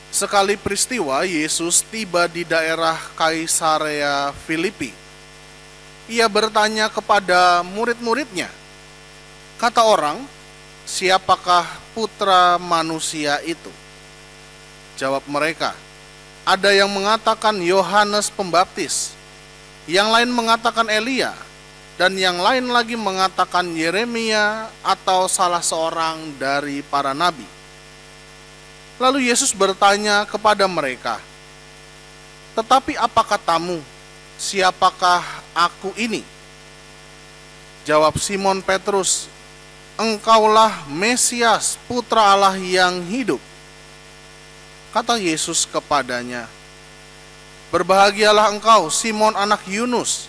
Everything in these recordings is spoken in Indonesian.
Sekali peristiwa, Yesus tiba di daerah Kaisarea Filipi. Ia bertanya kepada murid-muridnya, kata orang, siapakah putra manusia itu? Jawab mereka, ada yang mengatakan Yohanes Pembaptis, yang lain mengatakan Elia, dan yang lain lagi mengatakan Yeremia atau salah seorang dari para nabi. Lalu Yesus bertanya kepada mereka, tetapi apa katamu, siapakah aku ini? Jawab Simon Petrus, engkaulah Mesias, putra Allah yang hidup. Kata Yesus kepadanya, berbahagialah engkau Simon anak Yunus,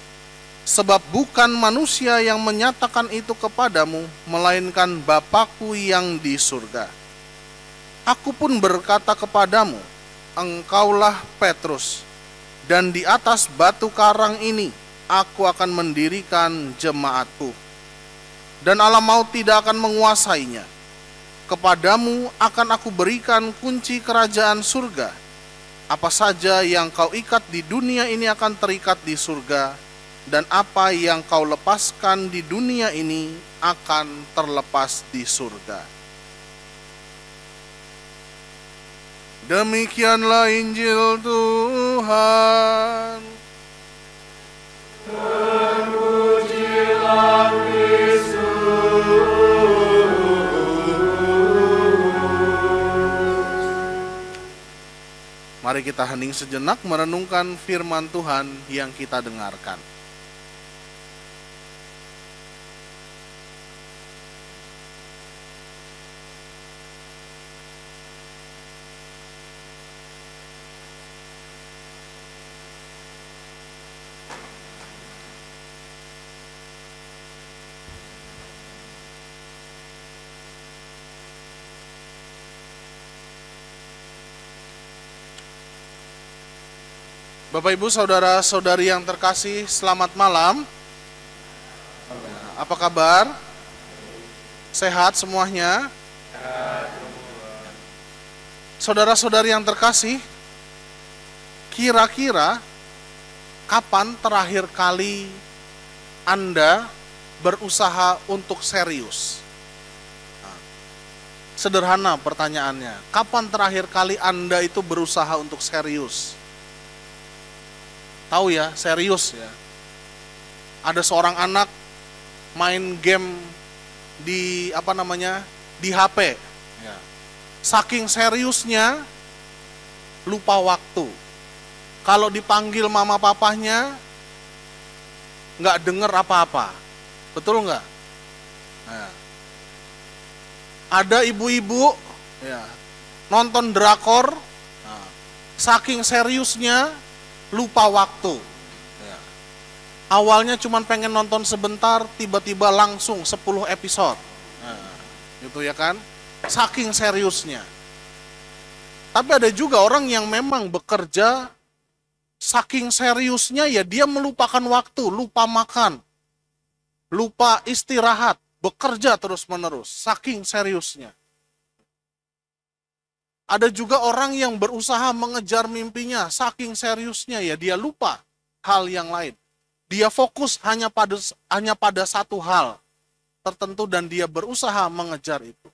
sebab bukan manusia yang menyatakan itu kepadamu, melainkan Bapa-Ku yang di surga. Aku pun berkata kepadamu, engkaulah Petrus, dan di atas batu karang ini aku akan mendirikan jemaatku, dan alam maut tidak akan menguasainya. Kepadamu akan aku berikan kunci kerajaan surga. Apa saja yang kau ikat di dunia ini akan terikat di surga, dan apa yang kau lepaskan di dunia ini akan terlepas di surga. Demikianlah Injil Tuhan. Terpujilah Kristus. Mari kita hening sejenak merenungkan firman Tuhan yang kita dengarkan. Bapak Ibu saudara-saudari yang terkasih, selamat malam. Apa kabar? Sehat semuanya? Saudara-saudari yang terkasih, kira-kira kapan terakhir kali Anda berusaha untuk serius? Sederhana pertanyaannya, kapan terakhir kali Anda itu berusaha untuk serius? Tahu ya, serius ya. Ada seorang anak main game di di HP. Ya. Saking seriusnya lupa waktu. Kalau dipanggil mama papahnya nggak denger apa-apa. Betul nggak? Nah. Ada ibu-ibu ya, nonton drakor, nah, saking seriusnya lupa waktu. Ya. Awalnya cuma pengen nonton sebentar, tiba-tiba langsung 10 episode. Nah, gitu ya kan? Saking seriusnya. Tapi ada juga orang yang memang bekerja saking seriusnya ya dia melupakan waktu, lupa makan, lupa istirahat, bekerja terus-menerus, saking seriusnya. Ada juga orang yang berusaha mengejar mimpinya, saking seriusnya ya dia lupa hal yang lain. Dia fokus hanya pada satu hal tertentu dan dia berusaha mengejar itu.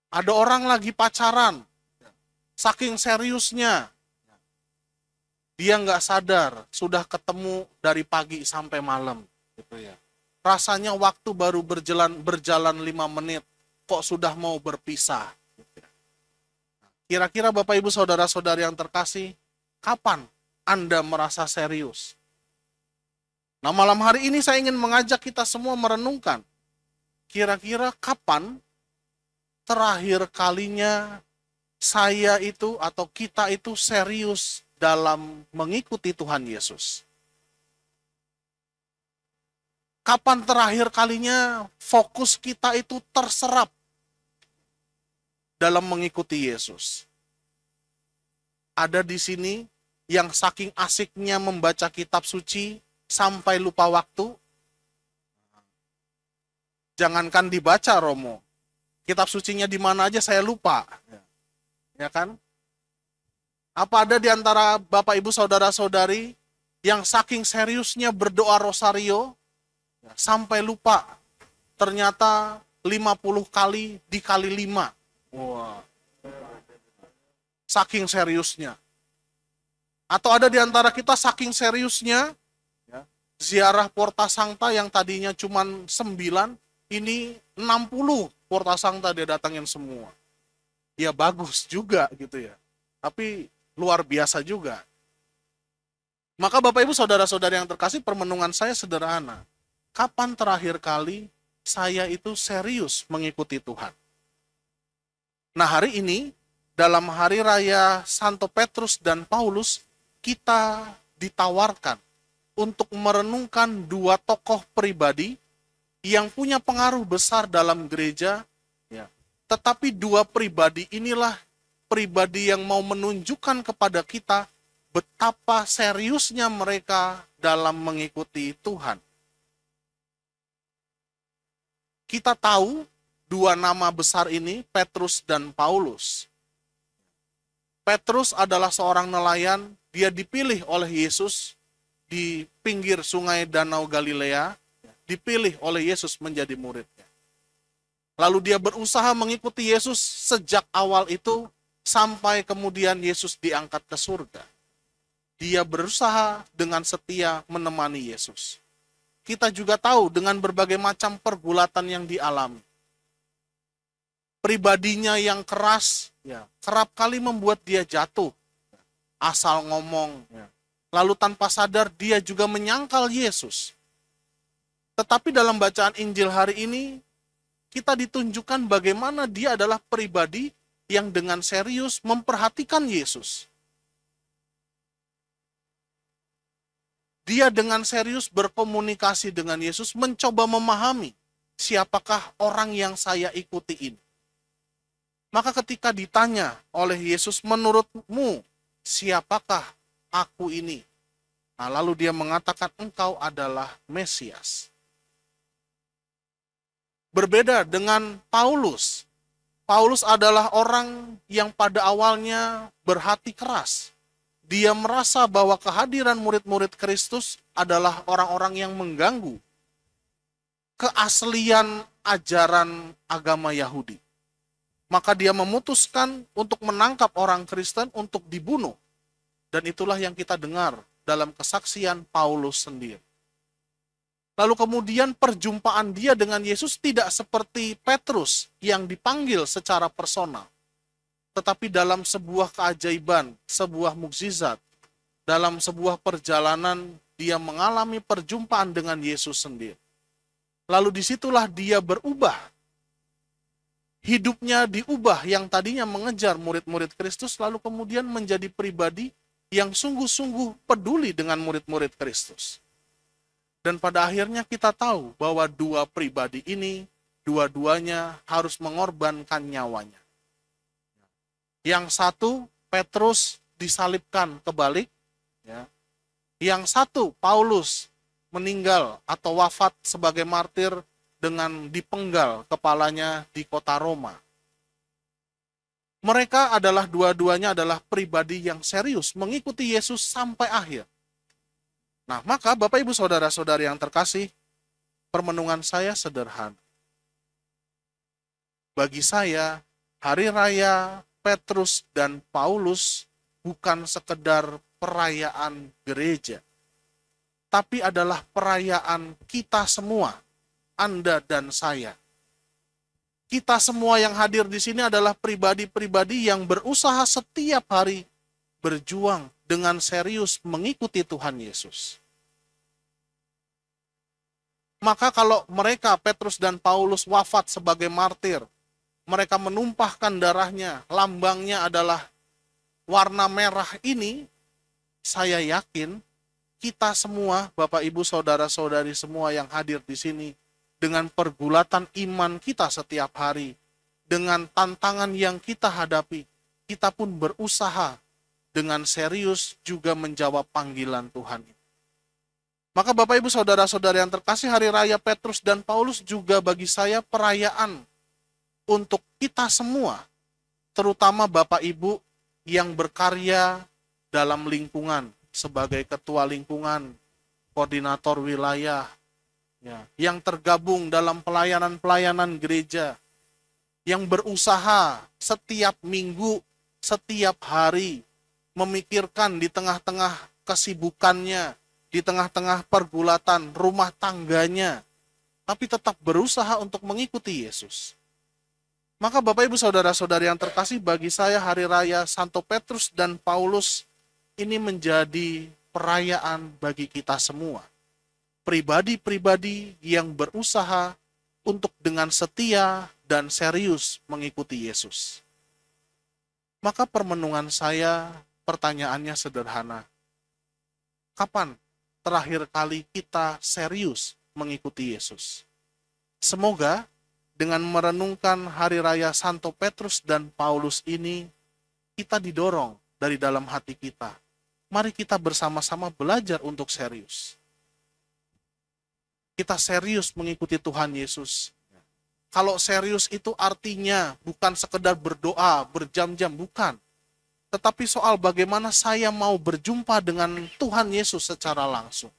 Ada orang lagi pacaran, saking seriusnya dia nggak sadar sudah ketemu dari pagi sampai malam, gitu ya. Rasanya waktu baru berjalan 5 menit, kok sudah mau berpisah. Kira-kira Bapak Ibu saudara-saudari yang terkasih, kapan Anda merasa serius? Nah, malam hari ini saya ingin mengajak kita semua merenungkan, kira-kira kapan terakhir kalinya saya itu atau kita itu serius dalam mengikuti Tuhan Yesus? Kapan terakhir kalinya fokus kita itu terserap dalam mengikuti Yesus? Ada di sini yang saking asiknya membaca kitab suci sampai lupa waktu? Jangankan dibaca, Romo. Kitab sucinya di mana aja saya lupa. ya kan? Apa ada di antara Bapak Ibu Saudara-saudari yang saking seriusnya berdoa rosario sampai lupa ternyata 50 kali dikali 5. Wah. Saking seriusnya. Atau ada di antara kita saking seriusnya ziarah Porta Sancta yang tadinya cuma 9, ini 60 Porta Sancta dia datangin semua. Ya bagus juga gitu ya. Tapi luar biasa juga. Maka Bapak Ibu Saudara-saudari yang terkasih, permenungan saya sederhana. Kapan terakhir kali saya itu serius mengikuti Tuhan? Nah, hari ini dalam hari raya Santo Petrus dan Paulus, kita ditawarkan untuk merenungkan dua tokoh pribadi yang punya pengaruh besar dalam gereja, ya. Tetapi dua pribadi inilah pribadi yang mau menunjukkan kepada kita betapa seriusnya mereka dalam mengikuti Tuhan. Kita tahu dua nama besar ini, Petrus dan Paulus. Petrus adalah seorang nelayan, dia dipilih oleh Yesus di pinggir sungai Danau Galilea, dipilih oleh Yesus menjadi muridnya. Lalu dia berusaha mengikuti Yesus sejak awal itu, sampai kemudian Yesus diangkat ke surga. Dia berusaha dengan setia menemani Yesus. Kita juga tahu dengan berbagai macam pergulatan yang dialami. Pribadinya yang keras, kerap kali membuat dia jatuh. Asal ngomong, lalu tanpa sadar dia juga menyangkal Yesus. Tetapi dalam bacaan Injil hari ini, kita ditunjukkan bagaimana dia adalah pribadi yang dengan serius memperhatikan Yesus. Dia dengan serius berkomunikasi dengan Yesus, mencoba memahami siapakah orang yang saya ikuti ini. Maka ketika ditanya oleh Yesus, menurutmu siapakah aku ini? Nah, lalu dia mengatakan, engkau adalah Mesias. Berbeda dengan Paulus. Paulus adalah orang yang pada awalnya berhati keras. Dia merasa bahwa kehadiran murid-murid Kristus adalah orang-orang yang mengganggu keaslian ajaran agama Yahudi. Maka dia memutuskan untuk menangkap orang Kristen untuk dibunuh. Dan itulah yang kita dengar dalam kesaksian Paulus sendiri. Lalu kemudian perjumpaan dia dengan Yesus tidak seperti Petrus yang dipanggil secara personal. Tetapi dalam sebuah keajaiban, sebuah mukjizat, dalam sebuah perjalanan dia mengalami perjumpaan dengan Yesus sendiri. Lalu disitulah dia berubah. Hidupnya diubah, yang tadinya mengejar murid-murid Kristus, lalu kemudian menjadi pribadi yang sungguh-sungguh peduli dengan murid-murid Kristus. Dan pada akhirnya kita tahu bahwa dua pribadi ini, dua-duanya harus mengorbankan nyawanya. Yang satu, Petrus disalibkan kebalik. Yang satu, Paulus meninggal atau wafat sebagai martir dengan dipenggal kepalanya di kota Roma. Mereka adalah dua-duanya adalah pribadi yang serius mengikuti Yesus sampai akhir. Nah, maka Bapak Ibu Saudara-saudari yang terkasih, permenungan saya sederhana. Bagi saya, hari raya Petrus dan Paulus bukan sekedar perayaan gereja, tapi adalah perayaan kita semua, Anda dan saya. Kita semua yang hadir di sini adalah pribadi-pribadi yang berusaha setiap hari berjuang dengan serius mengikuti Tuhan Yesus. Maka kalau mereka, Petrus dan Paulus, wafat sebagai martir, mereka menumpahkan darahnya, lambangnya adalah warna merah ini, saya yakin kita semua, Bapak Ibu Saudara-saudari semua yang hadir di sini, dengan pergulatan iman kita setiap hari, dengan tantangan yang kita hadapi, kita pun berusaha dengan serius juga menjawab panggilan Tuhan. Maka Bapak Ibu Saudara-saudari yang terkasih, hari raya Petrus dan Paulus juga bagi saya perayaan untuk kita semua terutama Bapak Ibu yang berkarya dalam lingkungan sebagai ketua lingkungan, koordinator wilayah, ya, yang tergabung dalam pelayanan-pelayanan gereja, yang berusaha setiap minggu, setiap hari, memikirkan di tengah-tengah kesibukannya, di tengah-tengah pergulatan rumah tangganya, tapi tetap berusaha untuk mengikuti Yesus. Maka Bapak Ibu Saudara-saudari yang terkasih, bagi saya Hari Raya Santo Petrus dan Paulus ini menjadi perayaan bagi kita semua. Pribadi-pribadi yang berusaha untuk dengan setia dan serius mengikuti Yesus. Maka permenungan saya, pertanyaannya sederhana. Kapan terakhir kali kita serius mengikuti Yesus? Semoga dengan merenungkan Hari Raya Santo Petrus dan Paulus ini, kita didorong dari dalam hati kita. Mari kita bersama-sama belajar untuk serius. Kita serius mengikuti Tuhan Yesus. Kalau serius itu artinya bukan sekedar berdoa, berjam-jam, bukan. Tetapi soal bagaimana saya mau berjumpa dengan Tuhan Yesus secara langsung.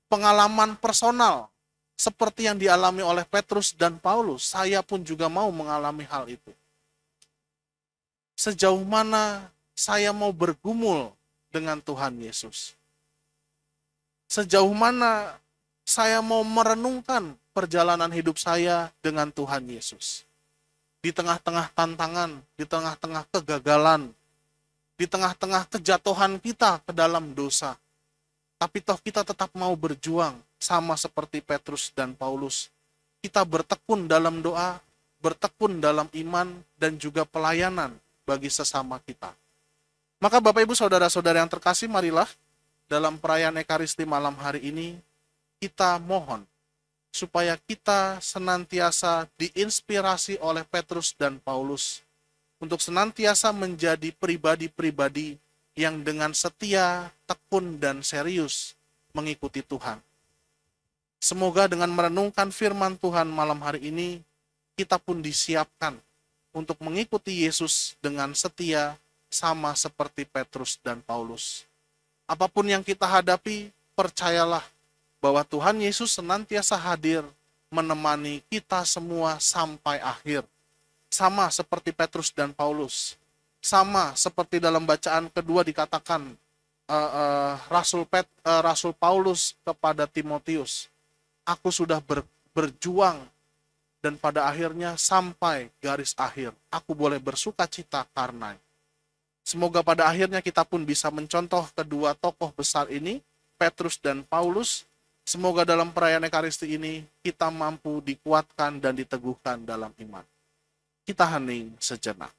Pengalaman personal, seperti yang dialami oleh Petrus dan Paulus, saya pun juga mau mengalami hal itu. Sejauh mana saya mau bergumul dengan Tuhan Yesus? Sejauh mana saya mau merenungkan perjalanan hidup saya dengan Tuhan Yesus? Di tengah-tengah tantangan, di tengah-tengah kegagalan, di tengah-tengah kejatuhan kita ke dalam dosa. Tapi toh kita tetap mau berjuang, sama seperti Petrus dan Paulus. Kita bertekun dalam doa, bertekun dalam iman, dan juga pelayanan bagi sesama kita. Maka Bapak Ibu Saudara-saudara yang terkasih, marilah dalam perayaan Ekaristi malam hari ini, kita mohon supaya kita senantiasa diinspirasi oleh Petrus dan Paulus untuk senantiasa menjadi pribadi-pribadi yang dengan setia, tekun, dan serius mengikuti Tuhan. Semoga dengan merenungkan firman Tuhan malam hari ini, kita pun disiapkan untuk mengikuti Yesus dengan setia, sama seperti Petrus dan Paulus. Apapun yang kita hadapi, percayalah bahwa Tuhan Yesus senantiasa hadir menemani kita semua sampai akhir. Sama seperti Petrus dan Paulus. Sama seperti dalam bacaan kedua dikatakan Rasul Paulus kepada Timotius. Aku sudah berjuang dan pada akhirnya sampai garis akhir. Aku boleh bersuka cita karena. Semoga pada akhirnya kita pun bisa mencontoh kedua tokoh besar ini, Petrus dan Paulus. Semoga dalam perayaan Ekaristi ini kita mampu dikuatkan dan diteguhkan dalam iman. Kita hening sejenak.